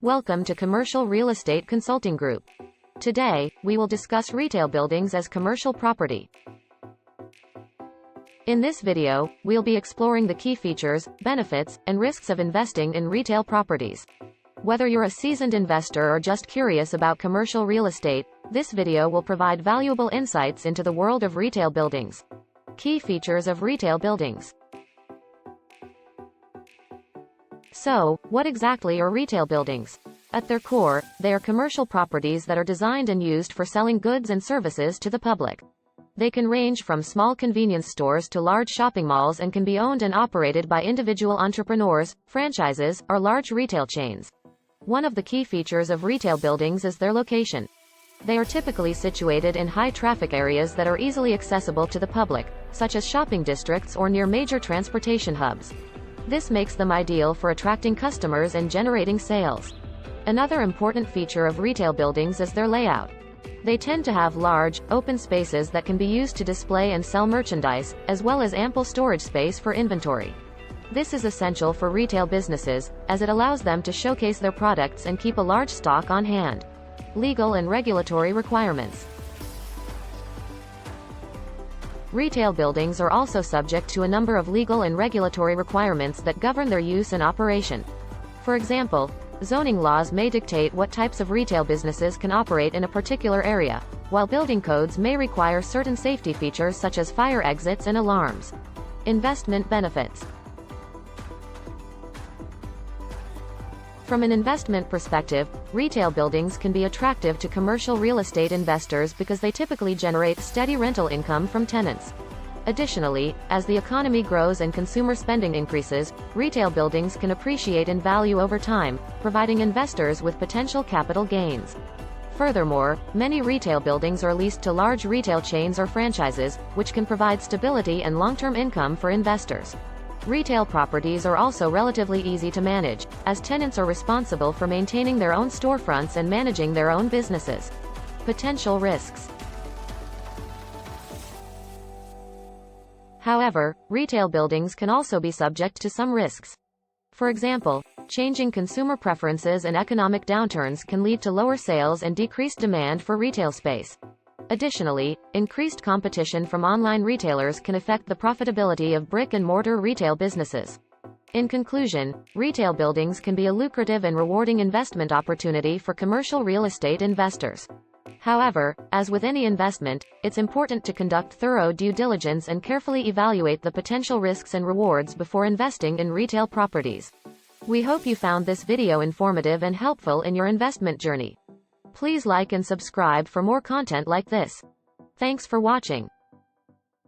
Welcome to Commercial Real Estate Consulting Group. Today, we will discuss retail buildings as commercial property. In this video, we'll be exploring the key features, benefits, and risks of investing in retail properties. Whether you're a seasoned investor or just curious about commercial real estate, this video will provide valuable insights into the world of retail buildings. Key features of retail buildings. So, what exactly are retail buildings? At their core, they are commercial properties that are designed and used for selling goods and services to the public. They can range from small convenience stores to large shopping malls and can be owned and operated by individual entrepreneurs, franchises, or large retail chains. One of the key features of retail buildings is their location. They are typically situated in high-traffic areas that are easily accessible to the public, such as shopping districts or near major transportation hubs. This makes them ideal for attracting customers and generating sales. Another important feature of retail buildings is their layout. They tend to have large, open spaces that can be used to display and sell merchandise, as well as ample storage space for inventory. This is essential for retail businesses, as it allows them to showcase their products and keep a large stock on hand. Legal and regulatory requirements. Retail buildings are also subject to a number of legal and regulatory requirements that govern their use and operation. For example, zoning laws may dictate what types of retail businesses can operate in a particular area, while building codes may require certain safety features such as fire exits and alarms. Investment benefits. From an investment perspective, retail buildings can be attractive to commercial real estate investors because they typically generate steady rental income from tenants. Additionally, as the economy grows and consumer spending increases, retail buildings can appreciate in value over time, providing investors with potential capital gains. Furthermore, many retail buildings are leased to large retail chains or franchises, which can provide stability and long-term income for investors. Retail properties are also relatively easy to manage, as tenants are responsible for maintaining their own storefronts and managing their own businesses. Potential risks. However, retail buildings can also be subject to some risks. For example, changing consumer preferences and economic downturns can lead to lower sales and decreased demand for retail space. Additionally, increased competition from online retailers can affect the profitability of brick-and-mortar retail businesses. In conclusion, retail buildings can be a lucrative and rewarding investment opportunity for commercial real estate investors. However, as with any investment, it's important to conduct thorough due diligence and carefully evaluate the potential risks and rewards before investing in retail properties. We hope you found this video informative and helpful in your investment journey. Please like and subscribe for more content like this. Thanks for watching.